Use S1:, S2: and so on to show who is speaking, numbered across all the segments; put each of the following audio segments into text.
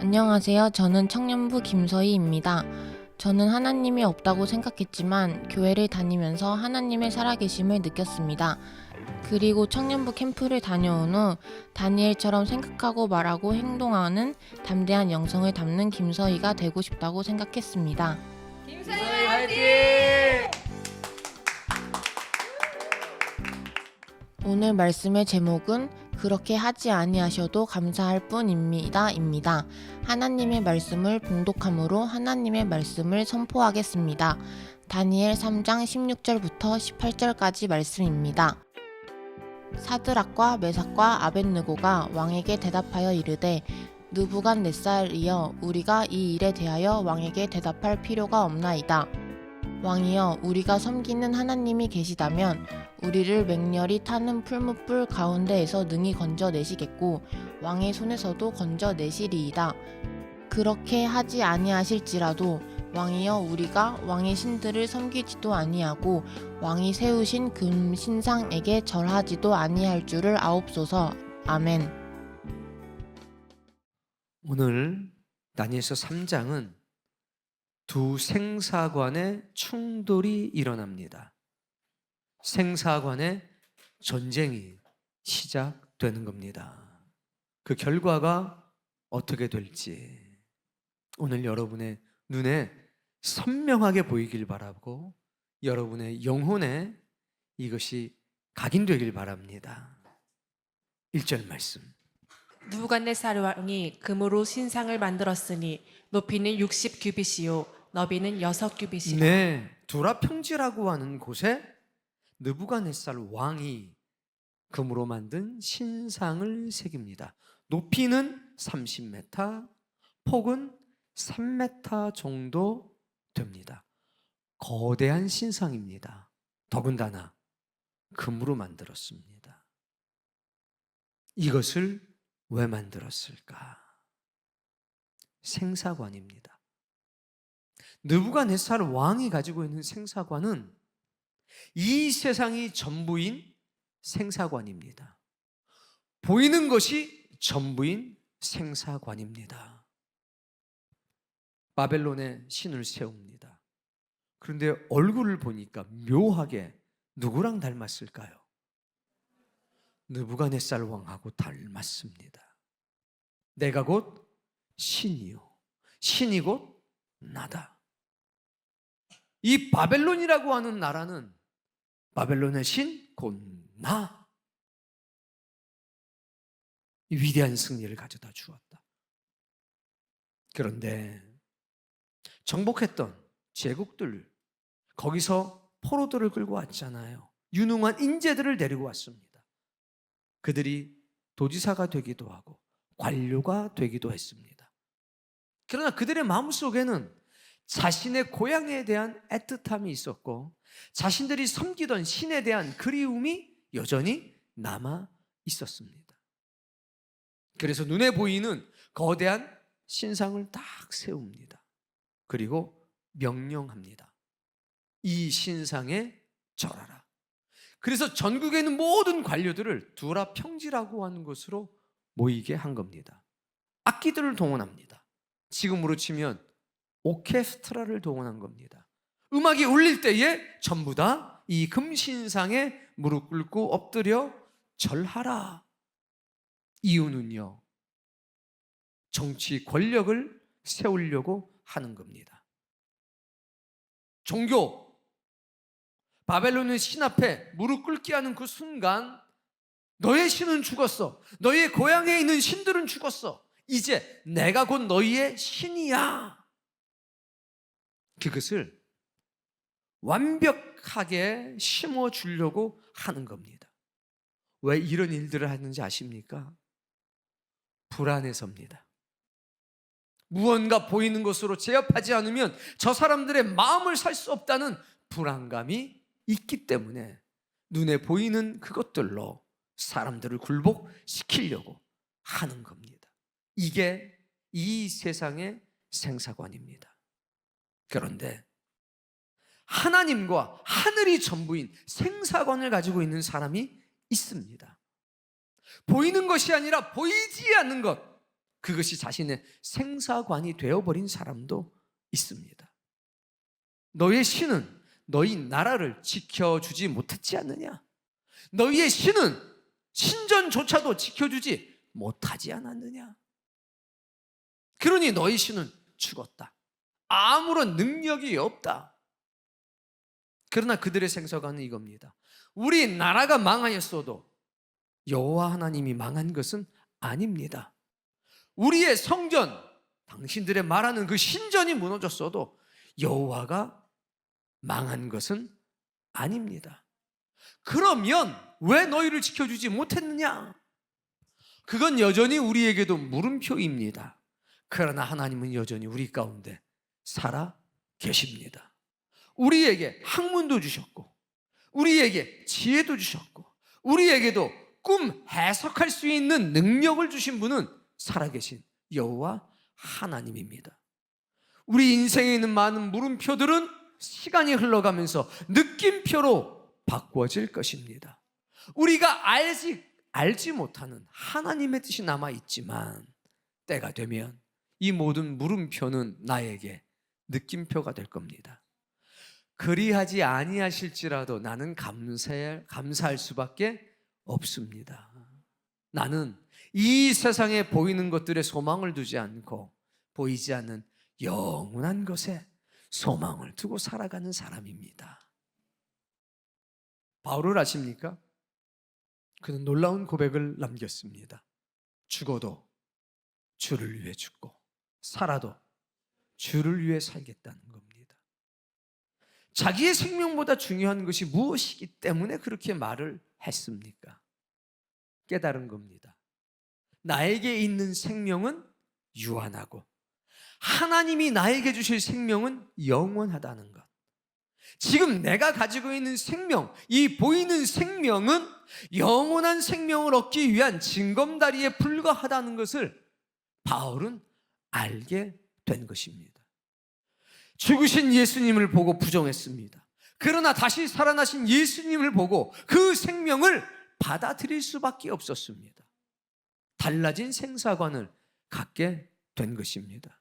S1: 안녕하세요. 저는 청년부 김서희입니다. 저는 하나님이 없다고 생각했지만 교회를 다니면서 하나님의 살아계심을 느꼈습니다. 그리고 청년부 캠프를 다녀온 후 다니엘처럼 생각하고 말하고 행동하는 담대한 영성을 담는 김서희가 되고 싶다고 생각했습니다.
S2: 김서희 화이팅!
S1: 오늘 말씀의 제목은 그렇게 하지 아니하셔도 감사할 뿐입니다. 하나님의 말씀을 봉독함으로 하나님의 말씀을 선포하겠습니다. 다니엘 3장 16절부터 18절까지 말씀입니다. 사드락과 메삭과 아벳느고가 왕에게 대답하여 이르되 느부갓네살이여, 우리가 이 일에 대하여 왕에게 대답할 필요가 없나이다. 왕이여, 우리가 섬기는 하나님이 계시다면 우리를 맹렬히 타는 풀무불 가운데에서 능히 건져내시겠고 왕의 손에서도 건져내시리이다. 그렇게 하지 아니하실지라도 왕이여, 우리가 왕의 신들을 섬기지도 아니하고 왕이 세우신 금 신상에게 절하지도 아니할 줄을 아옵소서. 아멘.
S2: 오늘 다니엘서 3장은 두 생사관의 충돌이 일어납니다. 생사관의 전쟁이 시작되는 겁니다. 그 결과가 어떻게 될지 오늘 여러분의 눈에 선명하게 보이길 바라고 여러분의 영혼에 이것이 각인되길 바랍니다. 1절 말씀.
S3: 느부갓네살 왕이 금으로 신상을 만들었으니 높이는 60규빗이요 너비는 6규빗이라.
S2: 네, 두라 평지라고 하는 곳에 느부갓네살 왕이 금으로 만든 신상을 새깁니다. 높이는 30m, 폭은 3m 정도 됩니다. 거대한 신상입니다. 더군다나 금으로 만들었습니다. 이것을 왜 만들었을까? 생사관입니다. 느부갓네살 왕이 가지고 있는 생사관은 이 세상이 전부인 생사관입니다. 보이는 것이 전부인 생사관입니다. 바벨론에 신을 세웁니다. 그런데 얼굴을 보니까 묘하게 누구랑 닮았을까요? 느부갓네살 왕하고 닮았습니다. 내가 곧 신이요 신이 곧 나다. 이 바벨론이라고 하는 나라는 바벨론의 신 곧 나, 위대한 승리를 가져다 주었다. 그런데 정복했던 제국들, 거기서 포로들을 끌고 왔잖아요. 유능한 인재들을 데리고 왔습니다. 그들이 도지사가 되기도 하고 관료가 되기도 했습니다. 그러나 그들의 마음속에는 자신의 고향에 대한 애틋함이 있었고 자신들이 섬기던 신에 대한 그리움이 여전히 남아 있었습니다. 그래서 눈에 보이는 거대한 신상을 딱 세웁니다. 그리고 명령합니다. 이 신상에 절하라. 그래서 전국에 있는 모든 관료들을 두라 평지라고 하는 곳으로 모이게 한 겁니다. 악기들을 동원합니다. 지금으로 치면 오케스트라를 동원한 겁니다. 음악이 울릴 때에 전부 다 이 금신상에 무릎 꿇고 엎드려 절하라. 이유는요, 정치 권력을 세우려고 하는 겁니다. 종교, 바벨론의 신 앞에 무릎 꿇게 하는 그 순간 너의 신은 죽었어. 너의 고향에 있는 신들은 죽었어. 이제 내가 곧 너희의 신이야. 그것을 완벽하게 심어주려고 하는 겁니다. 왜 이런 일들을 하는지 아십니까? 불안해서입니다. 무언가 보이는 것으로 제압하지 않으면 저 사람들의 마음을 살 수 없다는 불안감이 있기 때문에 눈에 보이는 그것들로 사람들을 굴복시키려고 하는 겁니다. 이게 이 세상의 생사관입니다. 그런데 하나님과 하늘이 전부인 생사관을 가지고 있는 사람이 있습니다. 보이는 것이 아니라 보이지 않는 것, 그것이 자신의 생사관이 되어버린 사람도 있습니다. 너의 신은 너희 나라를 지켜주지 못했지 않느냐? 너희의 신은 신전조차도 지켜주지 못하지 않았느냐? 그러니 너희 신은 죽었다. 아무런 능력이 없다. 그러나 그들의 생사관은 이겁니다. 우리 나라가 망하였어도 여호와 하나님이 망한 것은 아닙니다. 우리의 성전, 당신들의 말하는 그 신전이 무너졌어도 여호와가 망한 것은 아닙니다. 그러면 왜 너희를 지켜주지 못했느냐? 그건 여전히 우리에게도 물음표입니다. 그러나 하나님은 여전히 우리 가운데 살아 계십니다. 우리에게 학문도 주셨고, 우리에게 지혜도 주셨고, 우리에게도 꿈 해석할 수 있는 능력을 주신 분은 살아계신 여호와 하나님입니다. 우리 인생에 있는 많은 물음표들은 시간이 흘러가면서 느낌표로 바꾸어질 것입니다. 우리가 알지 못하는 하나님의 뜻이 남아있지만 때가 되면 이 모든 물음표는 나에게 느낌표가 될 겁니다. 그리하지 아니하실지라도 나는 감사할 수밖에 없습니다. 나는 이 세상에 보이는 것들에 소망을 두지 않고 보이지 않는 영원한 것에 소망을 두고 살아가는 사람입니다. 바울을 아십니까? 그는 놀라운 고백을 남겼습니다. 죽어도 주를 위해 죽고 살아도 주를 위해 살겠다는 겁니다. 자기의 생명보다 중요한 것이 무엇이기 때문에 그렇게 말을 했습니까? 깨달은 겁니다. 나에게 있는 생명은 유한하고 하나님이 나에게 주실 생명은 영원하다는 것. 지금 내가 가지고 있는 생명, 이 보이는 생명은 영원한 생명을 얻기 위한 징검다리에 불과하다는 것을 바울은 알게 된 것입니다. 죽으신 예수님을 보고 부정했습니다. 그러나 다시 살아나신 예수님을 보고 그 생명을 받아들일 수밖에 없었습니다. 달라진 생사관을 갖게 된 것입니다.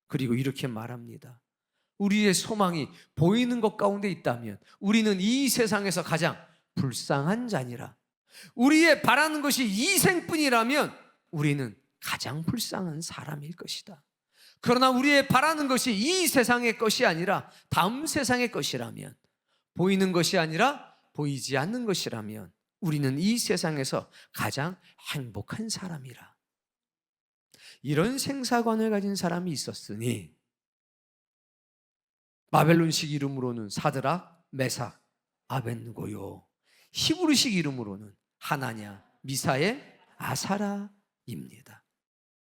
S2: 그리고 이렇게 말합니다. 우리의 소망이 보이는 것 가운데 있다면 우리는 이 세상에서 가장 불쌍한 자니라. 우리의 바라는 것이 이 생뿐이라면 우리는 가장 불쌍한 사람일 것이다. 그러나 우리의 바라는 것이 이 세상의 것이 아니라 다음 세상의 것이라면, 보이는 것이 아니라 보이지 않는 것이라면 우리는 이 세상에서 가장 행복한 사람이라. 이런 생사관을 가진 사람이 있었으니 바벨론식 이름으로는 사드락, 메삭, 아벳느고요, 히브리식 이름으로는 하나냐, 미사엘, 아사라입니다.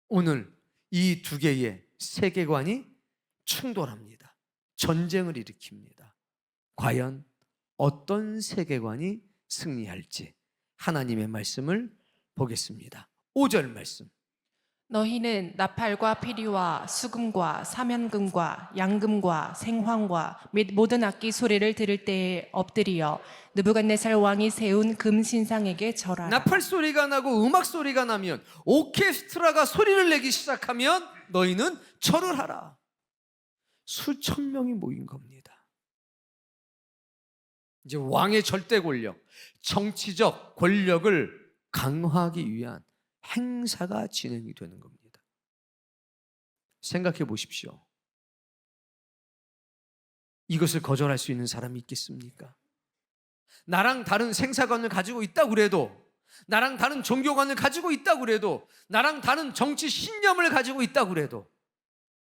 S2: 오늘 이 두 개의 세계관이 충돌합니다. 전쟁을 일으킵니다. 과연 어떤 세계관이 승리할지 하나님의 말씀을 보겠습니다. 5절 말씀.
S3: 너희는 나팔과 피리와 수금과 사면금과 양금과 생황과 및 모든 악기 소리를 들을 때에 엎드리어 느부갓네살 왕이 세운 금 신상에게 절하라.
S2: 나팔 소리가 나고 음악 소리가 나면, 오케스트라가 소리를 내기 시작하면 너희는 절을 하라. 수천 명이 모인 겁니다. 이제 왕의 절대 권력, 정치적 권력을 강화하기 위한 행사가 진행이 되는 겁니다. 생각해 보십시오. 이것을 거절할 수 있는 사람이 있겠습니까? 나랑 다른 생사관을 가지고 있다고 그래도, 나랑 다른 종교관을 가지고 있다고 그래도, 나랑 다른 정치 신념을 가지고 있다고 그래도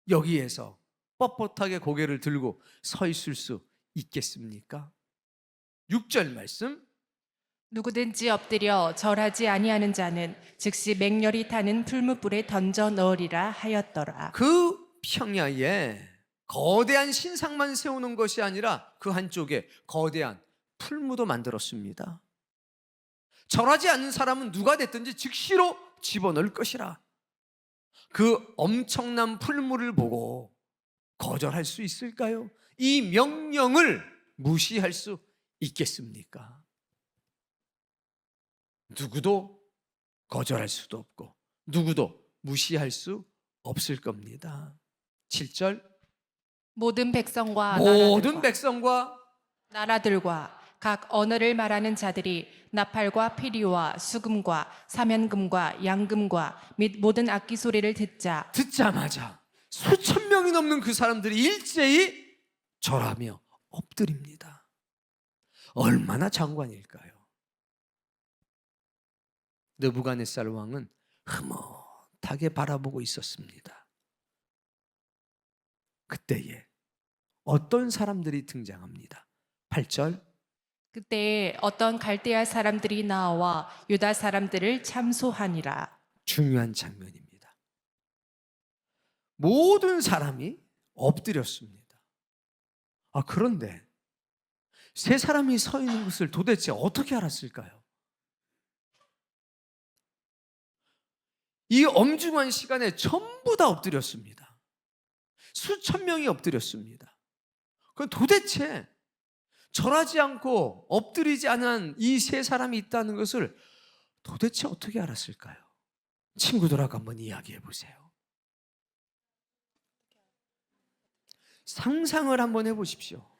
S2: 여기에서 뻣뻣하게 고개를 들고 서 있을 수 있겠습니까? 6절 말씀.
S3: 누구든지 엎드려 절하지 아니하는 자는 즉시 맹렬히 타는 풀무불에 던져 넣으리라 하였더라.
S2: 그 평야에 거대한 신상만 세우는 것이 아니라 그 한쪽에 거대한 풀무도 만들었습니다. 절하지 않는 사람은 누가 됐든지 즉시로 집어넣을 것이라. 그 엄청난 풀무를 보고 거절할 수 있을까요? 이 명령을 무시할 수 있겠습니까? 누구도 거절할 수도 없고 누구도 무시할 수 없을 겁니다. 7절
S3: 모든 백성과
S2: 모든 백성과
S3: 나라들과 각 언어를 말하는 자들이 나팔과 피리와 수금과 사면금과 양금과 및 모든 악기 소리를
S2: 듣자마자 수천 명이 넘는 그 사람들이 일제히 절하며 엎드립니다. 얼마나 장관일까요? 느부갓네살 왕은 흐뭇하게 바라보고 있었습니다. 그때에 어떤 사람들이 등장합니다. 8절
S3: 그때 어떤 갈대아 사람들이 나와 유다 사람들을 참소하니라.
S2: 중요한 장면입니다. 모든 사람이 엎드렸습니다. 그런데 세 사람이 서 있는 것을 도대체 어떻게 알았을까요? 이 엄중한 시간에 전부 다 엎드렸습니다. 수천 명이 엎드렸습니다. 그럼 도대체 절하지 않고 엎드리지 않은 이 세 사람이 있다는 것을 도대체 어떻게 알았을까요? 친구들하고 한번 이야기해 보세요. 상상을 한번 해보십시오.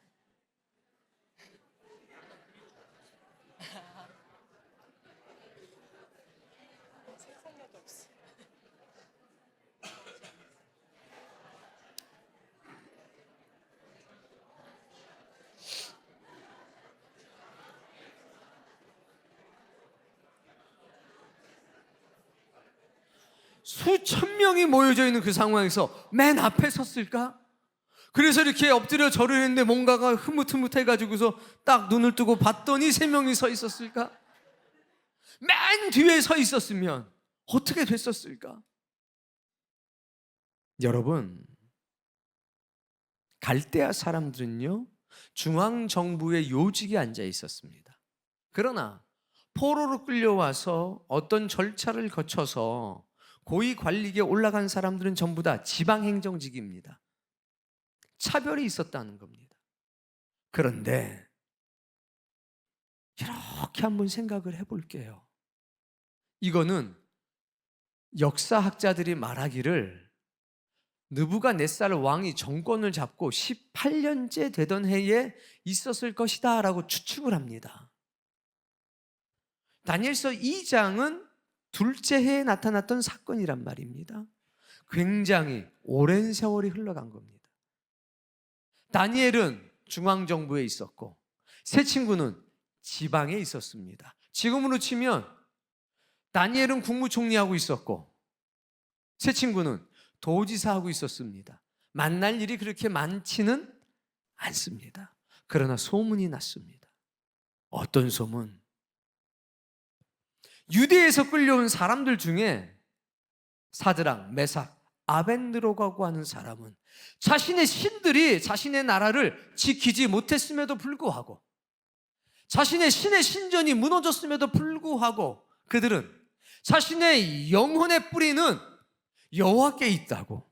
S2: 수천 명이 모여져 있는 그 상황에서 맨 앞에 섰을까? 그래서 이렇게 엎드려 절을 했는데 뭔가가 흐뭇흐뭇해가지고서 딱 눈을 뜨고 봤더니 세 명이 서 있었을까? 맨 뒤에 서 있었으면 어떻게 됐었을까? 여러분, 갈대아 사람들은요, 중앙정부의 요직에 앉아 있었습니다. 그러나 포로로 끌려와서 어떤 절차를 거쳐서 고위 관리계에 올라간 사람들은 전부 다 지방행정직입니다. 차별이 있었다는 겁니다. 그런데 이렇게 한번 생각을 해볼게요. 이거는 역사학자들이 말하기를 느부갓네살 왕이 정권을 잡고 18년째 되던 해에 있었을 것이다 라고 추측을 합니다. 다니엘서 2장은 둘째 해에 나타났던 사건이란 말입니다. 굉장히 오랜 세월이 흘러간 겁니다. 다니엘은 중앙정부에 있었고 세 친구는 지방에 있었습니다. 지금으로 치면 다니엘은 국무총리하고 있었고 세 친구는 도지사하고 있었습니다. 만날 일이 그렇게 많지는 않습니다. 그러나 소문이 났습니다. 어떤 소문? 유대에서 끌려온 사람들 중에 사드락, 메삭, 아벤느고라고 하는 사람은 자신의 신들이 자신의 나라를 지키지 못했음에도 불구하고, 자신의 신의 신전이 무너졌음에도 불구하고 그들은 자신의 영혼의 뿌리는 여호와께 있다고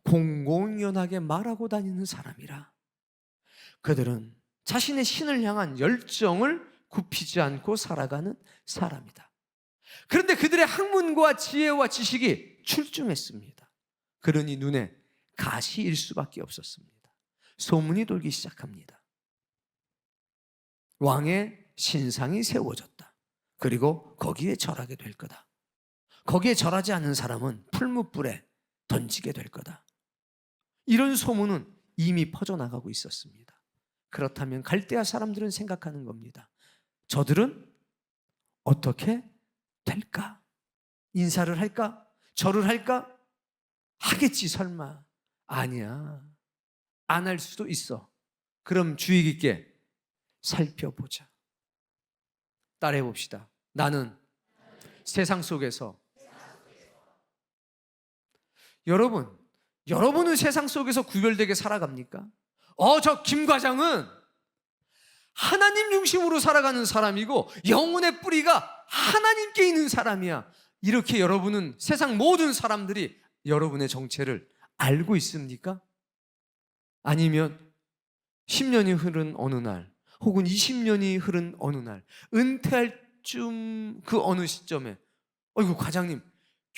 S2: 공공연하게 말하고 다니는 사람이라. 그들은 자신의 신을 향한 열정을 굽히지 않고 살아가는 사람이다. 그런데 그들의 학문과 지혜와 지식이 출중했습니다. 그러니 눈에 가시일 수밖에 없었습니다. 소문이 돌기 시작합니다. 왕의 신상이 세워졌다. 그리고 거기에 절하게 될 거다. 거기에 절하지 않는 사람은 풀무불에 던지게 될 거다. 이런 소문은 이미 퍼져나가고 있었습니다. 그렇다면 갈대아 사람들은 생각하는 겁니다. 저들은 어떻게 될까? 인사를 할까? 절을 할까? 하겠지 설마. 아니야. 안 할 수도 있어. 그럼 주의 깊게 살펴보자. 따라해 봅시다. 나는 세상 속에서, 여러분은 세상 속에서 구별되게 살아갑니까? 저 김 과장은 하나님 중심으로 살아가는 사람이고 영혼의 뿌리가 하나님께 있는 사람이야. 이렇게 여러분은 세상 모든 사람들이 여러분의 정체를 알고 있습니까? 아니면 10년이 흐른 어느 날, 혹은 20년이 흐른 어느 날, 은퇴할 쯤 그 어느 시점에 과장님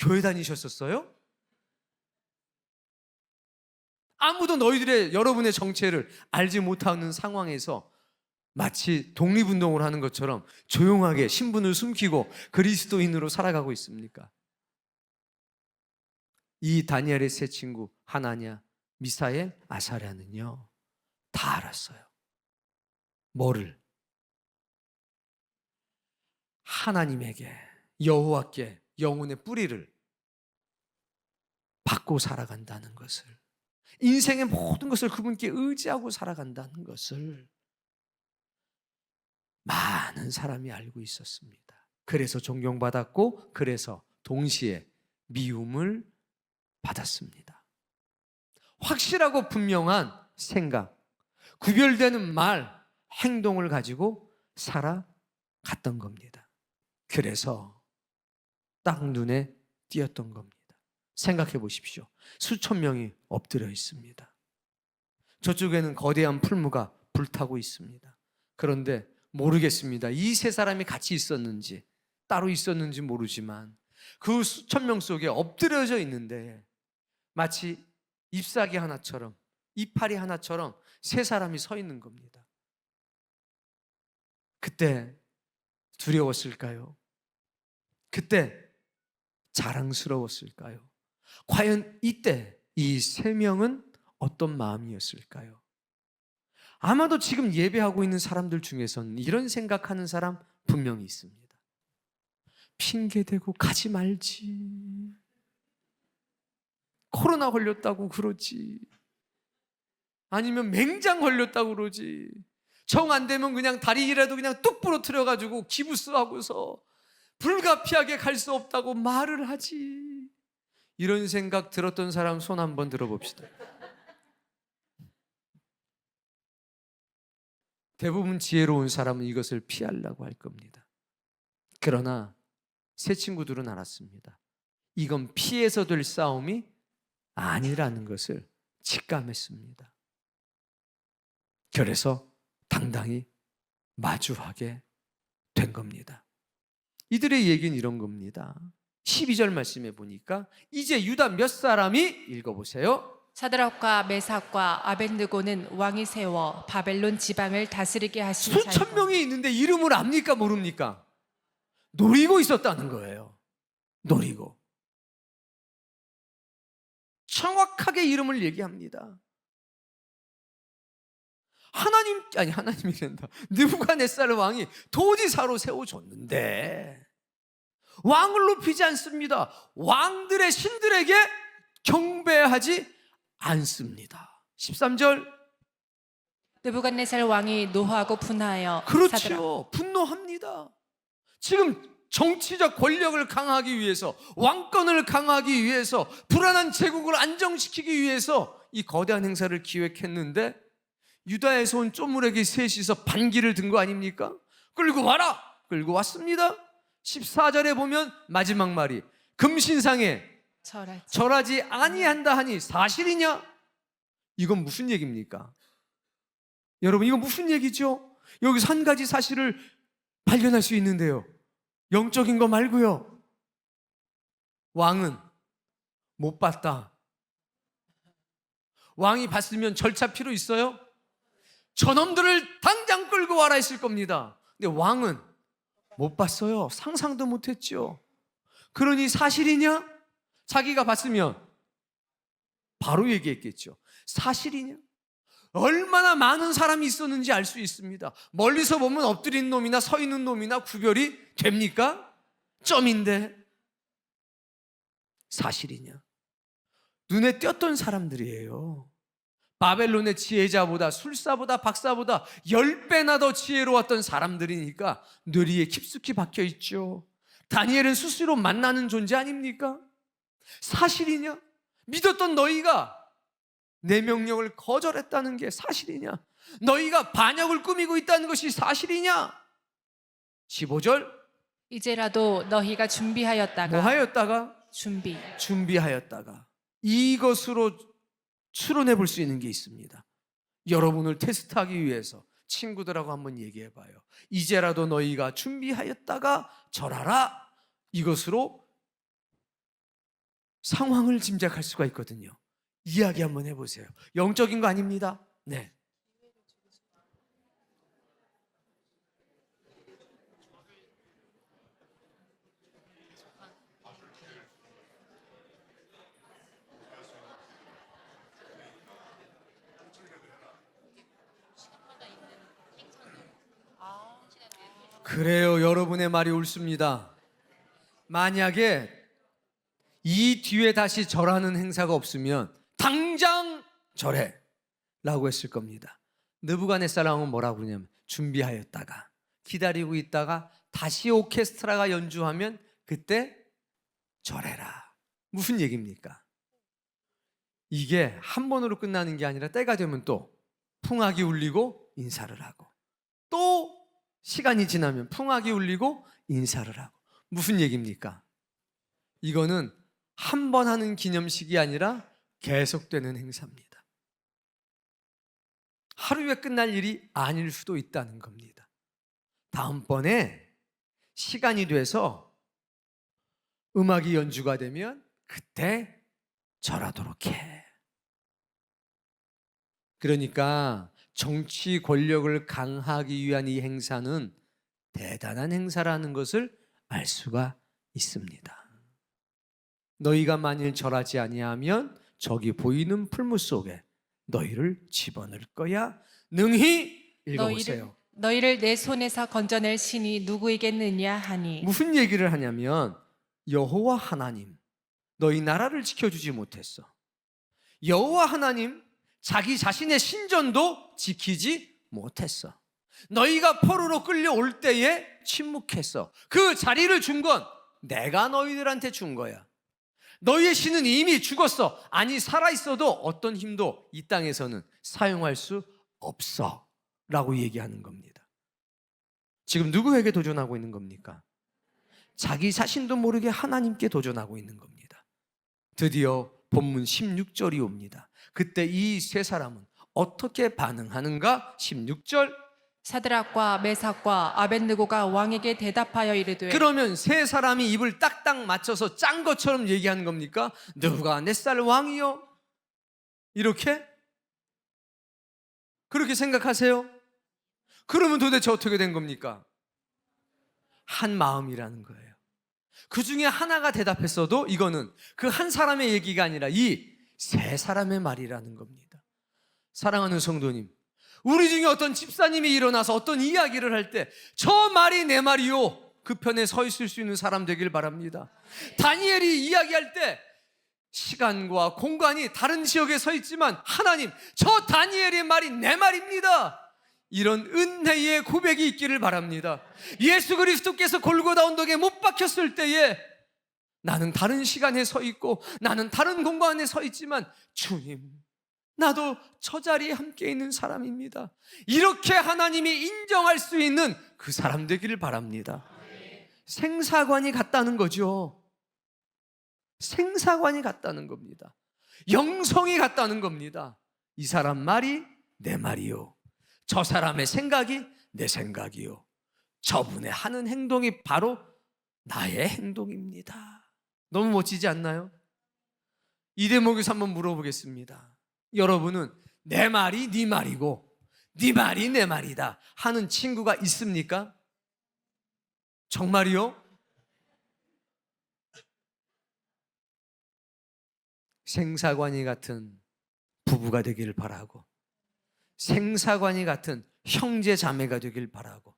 S2: 교회 다니셨었어요? 아무도 여러분의 정체를 알지 못하는 상황에서 마치 독립운동을 하는 것처럼 조용하게 신분을 숨기고 그리스도인으로 살아가고 있습니까? 이 다니엘의 세 친구 하나냐, 미사엘, 아사랴는요 다 알았어요. 뭐를? 하나님에게, 여호와께 영혼의 뿌리를 받고 살아간다는 것을, 인생의 모든 것을 그분께 의지하고 살아간다는 것을 많은 사람이 알고 있었습니다. 그래서 존경받았고, 그래서 동시에 미움을 받았습니다. 확실하고 분명한 생각, 구별되는 말, 행동을 가지고 살아갔던 겁니다. 그래서 딱 눈에 띄었던 겁니다. 생각해 보십시오. 수천 명이 엎드려 있습니다. 저쪽에는 거대한 풀무가 불타고 있습니다. 그런데 모르겠습니다. 이 세 사람이 같이 있었는지 따로 있었는지 모르지만 그 수천 명 속에 엎드려져 있는데 마치 잎사귀 하나처럼, 이파리 하나처럼 세 사람이 서 있는 겁니다. 그때 두려웠을까요? 그때 자랑스러웠을까요? 과연 이때 이 세 명은 어떤 마음이었을까요? 아마도 지금 예배하고 있는 사람들 중에서는 이런 생각하는 사람 분명히 있습니다. 핑계대고 가지 말지. 코로나 걸렸다고 그러지. 아니면 맹장 걸렸다고 그러지. 정 안 되면 그냥 다리라도 그냥 뚝 부러뜨려가지고 기부스하고서 불가피하게 갈 수 없다고 말을 하지. 이런 생각 들었던 사람 손 한번 들어봅시다. 대부분 지혜로운 사람은 이것을 피하려고 할 겁니다. 그러나 세 친구들은 알았습니다. 이건 피해서 될 싸움이 아니라는 것을 직감했습니다. 그래서 당당히 마주하게 된 겁니다. 이들의 얘기는 이런 겁니다. 12절 말씀에 보니까 이제 유다 몇 사람이, 읽어보세요.
S3: 사드락과 메삭과 아벳느고는 왕이 세워 바벨론 지방을 다스리게 하신
S2: 수천 명이 있는데 이름을 압니까 모릅니까? 노리고 있었다는 거예요. 노리고. 정확하게 이름을 얘기합니다. 하나님이 된다. 느부갓네살 왕이 도지사로 세워줬는데 왕을 높이지 않습니다. 왕들의 신들에게 경배하지 않습니다. 13절.
S3: 느부갓네살 왕이 노하고 분하여
S2: 그렇죠. 분노합니다. 지금 정치적 권력을 강화하기 위해서, 왕권을 강화하기 위해서, 불안한 제국을 안정시키기 위해서 이 거대한 행사를 기획했는데 유다에서 온 쪼무레기 셋이서 반기를 든 거 아닙니까? 끌고 와라! 끌고 왔습니다. 14절에 보면 마지막 말이 금신상에 절하지 아니한다 하니 사실이냐? 이건 무슨 얘기입니까? 여러분, 이건 무슨 얘기죠? 여기서 한 가지 사실을 발견할 수 있는데요. 영적인 거 말고요. 왕은 못 봤다. 왕이 봤으면 절차 필요 있어요? 저놈들을 당장 끌고 와라 했을 겁니다. 근데 왕은 못 봤어요. 상상도 못했죠. 그러니 사실이냐? 자기가 봤으면 바로 얘기했겠죠. 사실이냐? 얼마나 많은 사람이 있었는지 알 수 있습니다. 멀리서 보면 엎드린 놈이나 서 있는 놈이나 구별이 됩니까? 점인데 사실이냐? 눈에 띄었던 사람들이에요. 바벨론의 지혜자보다, 술사보다, 박사보다 10배나 더 지혜로웠던 사람들이니까 뇌리에 깊숙이 박혀있죠. 다니엘은 스스로 만나는 존재 아닙니까? 사실이냐? 믿었던 너희가 내 명령을 거절했다는 게 사실이냐? 너희가 반역을 꾸미고 있다는 것이 사실이냐? 15절.
S3: 이제라도 너희가 준비하였다가
S2: 뭐 하였다가? 준비하였다가. 이것으로 추론해 볼 수 있는 게 있습니다. 여러분을 테스트하기 위해서 친구들하고 한번 얘기해 봐요. 이제라도 너희가 준비하였다가 절하라. 이것으로 상황을 짐작할 수가 있거든요. 이야기 한번 해보세요. 영적인 거 아닙니다. 네. 그래요. 여러분의 말이 옳습니다. 만약에 이 뒤에 다시 절하는 행사가 없으면 당장 절해 라고 했을 겁니다. 느부갓네살 왕은 뭐라고 그러냐면 준비하였다가 기다리고 있다가 다시 오케스트라가 연주하면 그때 절해라. 무슨 얘기입니까? 이게 한 번으로 끝나는 게 아니라 때가 되면 또 풍악이 울리고 인사를 하고 또 시간이 지나면 풍악이 울리고 인사를 하고. 무슨 얘기입니까? 이거는 한 번 하는 기념식이 아니라 계속되는 행사입니다. 하루에 끝날 일이 아닐 수도 있다는 겁니다. 다음번에 시간이 돼서 음악이 연주가 되면 그때 절하도록 해. 그러니까 정치 권력을 강화하기 위한 이 행사는 대단한 행사라는 것을 알 수가 있습니다. 너희가 만일 절하지 아니하면 저기 보이는 풀무 속에 너희를 집어넣을 거야. 능히 읽어보세요.
S3: 너희를 내 손에서 건져낼 신이 누구이겠느냐 하니.
S2: 무슨 얘기를 하냐면 여호와 하나님, 너희 나라를 지켜주지 못했어. 여호와 하나님 자기 자신의 신전도 지키지 못했어. 너희가 포로로 끌려올 때에 침묵했어. 그 자리를 준 건 내가 너희들한테 준 거야. 너희의 신은 이미 죽었어. 아니 살아있어도 어떤 힘도 이 땅에서는 사용할 수 없어 라고 얘기하는 겁니다. 지금 누구에게 도전하고 있는 겁니까? 자기 자신도 모르게 하나님께 도전하고 있는 겁니다. 드디어 본문 16절이 옵니다. 그때 이 세 사람은 어떻게 반응하는가? 16절.
S3: 사드락과 메삭과 아벳느고가 왕에게 대답하여 이르되.
S2: 그러면 세 사람이 입을 딱딱 맞춰서 짠 것처럼 얘기하는 겁니까? 느부갓네살 왕이요? 이렇게? 그렇게 생각하세요? 그러면 도대체 어떻게 된 겁니까? 한 마음이라는 거예요. 그 중에 하나가 대답했어도 이거는 그 한 사람의 얘기가 아니라 이 세 사람의 말이라는 겁니다. 사랑하는 성도님, 우리 중에 어떤 집사님이 일어나서 어떤 이야기를 할 때 저 말이 내 말이요, 그 편에 서 있을 수 있는 사람 되길 바랍니다. 다니엘이 이야기할 때 시간과 공간이 다른 지역에 서 있지만 하나님, 저 다니엘의 말이 내 말입니다. 이런 은혜의 고백이 있기를 바랍니다. 예수 그리스도께서 골고다 언덕에 못 박혔을 때에 나는 다른 시간에 서 있고 나는 다른 공간에 서 있지만 주님, 나도 저 자리에 함께 있는 사람입니다. 이렇게 하나님이 인정할 수 있는 그 사람 되기를 바랍니다. 생사관이 같다는 거죠. 생사관이 같다는 겁니다. 영성이 같다는 겁니다. 이 사람 말이 내 말이요, 저 사람의 생각이 내 생각이요, 저분의 하는 행동이 바로 나의 행동입니다. 너무 멋지지 않나요? 이 대목에서 한번 물어보겠습니다. 여러분은 내 말이 네 말이고 네 말이 내 말이다 하는 친구가 있습니까? 정말이요? 생사관이 같은 부부가 되기를 바라고, 생사관이 같은 형제 자매가 되길 바라고,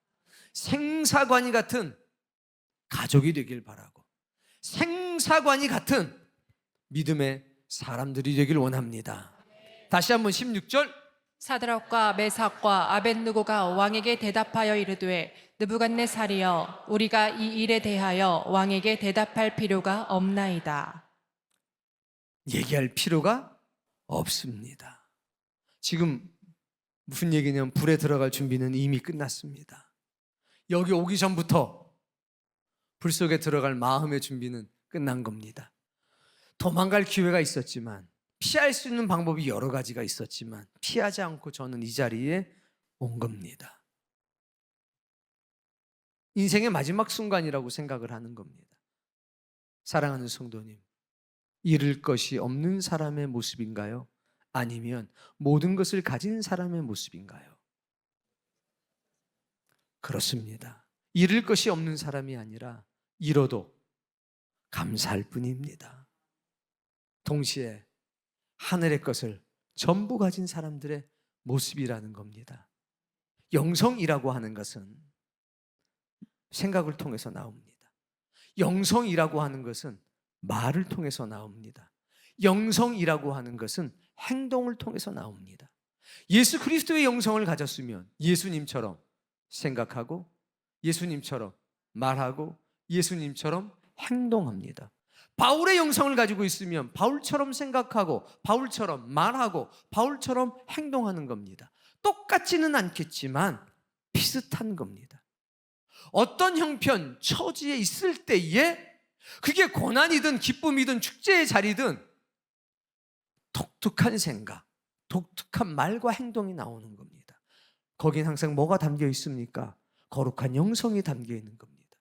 S2: 생사관이 같은 가족이 되길 바라고, 생사관이 같은 믿음의 사람들이 되길 원합니다. 다시 한번 16절.
S3: 사드락과 메삭과 아벳느고가 왕에게 대답하여 이르되 느부갓네살이여, 우리가 이 일에 대하여 왕에게 대답할 필요가 없나이다.
S2: 얘기할 필요가 없습니다. 지금 무슨 얘기냐면 불에 들어갈 준비는 이미 끝났습니다. 여기 오기 전부터 불 속에 들어갈 마음의 준비는 끝난 겁니다. 도망갈 기회가 있었지만, 피할 수 있는 방법이 여러 가지가 있었지만 피하지 않고 저는 이 자리에 온 겁니다. 인생의 마지막 순간이라고 생각을 하는 겁니다. 사랑하는 성도님, 잃을 것이 없는 사람의 모습인가요? 아니면 모든 것을 가진 사람의 모습인가요? 그렇습니다. 잃을 것이 없는 사람이 아니라 잃어도 감사할 뿐입니다. 동시에 하늘의 것을 전부 가진 사람들의 모습이라는 겁니다. 영성이라고 하는 것은 생각을 통해서 나옵니다. 영성이라고 하는 것은 말을 통해서 나옵니다. 영성이라고 하는 것은 행동을 통해서 나옵니다. 예수 그리스도의 영성을 가졌으면 예수님처럼 생각하고 예수님처럼 말하고 예수님처럼 행동합니다. 바울의 영성을 가지고 있으면 바울처럼 생각하고 바울처럼 말하고 바울처럼 행동하는 겁니다. 똑같지는 않겠지만 비슷한 겁니다. 어떤 형편, 처지에 있을 때에 그게 고난이든 기쁨이든 축제의 자리든 독특한 생각, 독특한 말과 행동이 나오는 겁니다. 거긴 항상 뭐가 담겨 있습니까? 거룩한 영성이 담겨 있는 겁니다.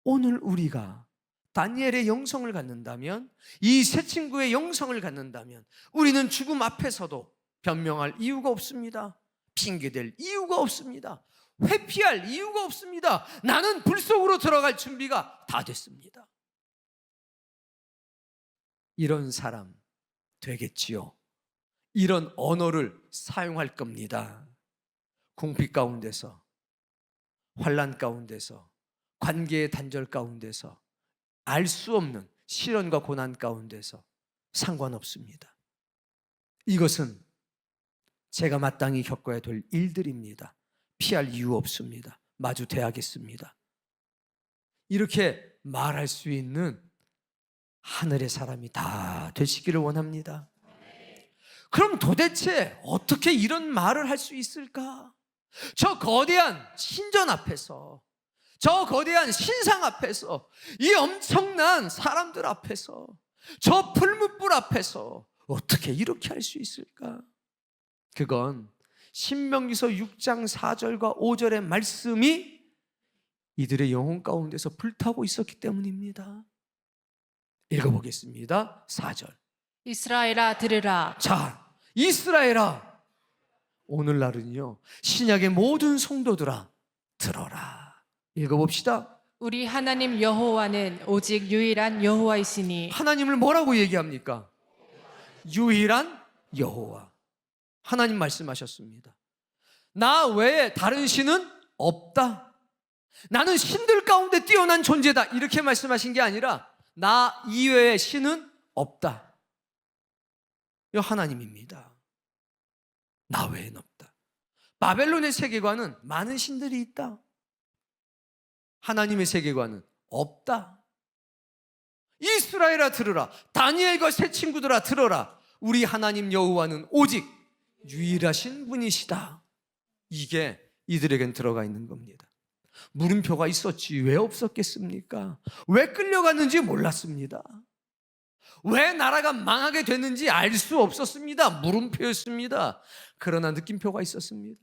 S2: 오늘 우리가 다니엘의 영성을 갖는다면, 이 세 친구의 영성을 갖는다면 우리는 죽음 앞에서도 변명할 이유가 없습니다. 핑계댈 이유가 없습니다. 회피할 이유가 없습니다. 나는 불 속으로 들어갈 준비가 다 됐습니다. 이런 사람 되겠지요. 이런 언어를 사용할 겁니다. 궁핍 가운데서, 환난 가운데서, 관계의 단절 가운데서, 알 수 없는 시련과 고난 가운데서 상관없습니다. 이것은 제가 마땅히 겪어야 될 일들입니다. 피할 이유 없습니다. 마주 대하겠습니다. 이렇게 말할 수 있는 하늘의 사람이 다 되시기를 원합니다. 그럼 도대체 어떻게 이런 말을 할 수 있을까? 저 거대한 신전 앞에서, 저 거대한 신상 앞에서, 이 엄청난 사람들 앞에서, 저 풀무불 앞에서 어떻게 이렇게 할 수 있을까? 그건 신명기서 6장 4절과 5절의 말씀이 이들의 영혼 가운데서 불타고 있었기 때문입니다. 읽어보겠습니다. 4절.
S3: 이스라엘아 들으라.
S2: 자, 이스라엘아, 오늘날은요, 신약의 모든 성도들아 들어라. 읽어봅시다.
S3: 우리 하나님 여호와는 오직 유일한 여호와이시니.
S2: 하나님을 뭐라고 얘기합니까? 유일한 여호와. 하나님 말씀하셨습니다. 나 외에 다른 신은 없다. 나는 신들 가운데 뛰어난 존재다. 이렇게 말씀하신 게 아니라 나 이외의 신은 없다. 이 하나님입니다. 나 외에는 없다. 바벨론의 세계관은 많은 신들이 있다. 하나님의 세계관은 없다. 이스라엘아 들으라. 다니엘과 세 친구들아 들어라. 우리 하나님 여호와는 오직 유일하신 분이시다. 이게 이들에겐 들어가 있는 겁니다. 물음표가 있었지 왜 없었겠습니까? 왜 끌려갔는지 몰랐습니다. 왜 나라가 망하게 됐는지 알 수 없었습니다. 물음표였습니다. 그러나 느낌표가 있었습니다.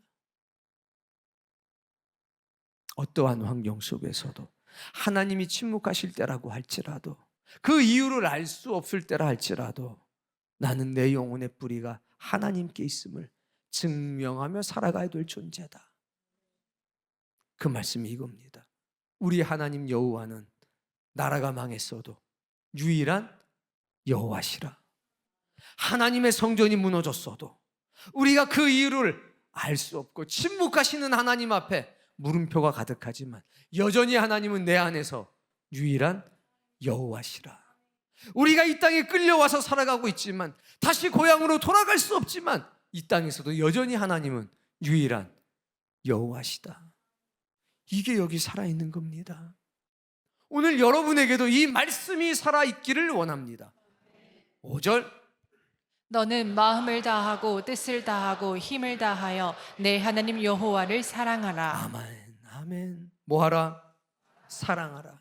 S2: 어떠한 환경 속에서도 하나님이 침묵하실 때라고 할지라도, 그 이유를 알 수 없을 때라 할지라도 나는 내 영혼의 뿌리가 하나님께 있음을 증명하며 살아가야 될 존재다. 그 말씀이 이겁니다. 우리 하나님 여호와는 나라가 망했어도 유일한 여호와시라. 하나님의 성전이 무너졌어도 우리가 그 이유를 알 수 없고 침묵하시는 하나님 앞에 물음표가 가득하지만 여전히 하나님은 내 안에서 유일한 여호와시라. 우리가 이 땅에 끌려와서 살아가고 있지만, 다시 고향으로 돌아갈 수 없지만 이 땅에서도 여전히 하나님은 유일한 여호와시다. 이게 여기 살아있는 겁니다. 오늘 여러분에게도 이 말씀이 살아있기를 원합니다. 5절.
S3: 너는 마음을 다하고 뜻을 다하고 힘을 다하여 내 하나님 여호와를 사랑하라.
S2: 아멘, 아멘. 뭐하라? 사랑하라.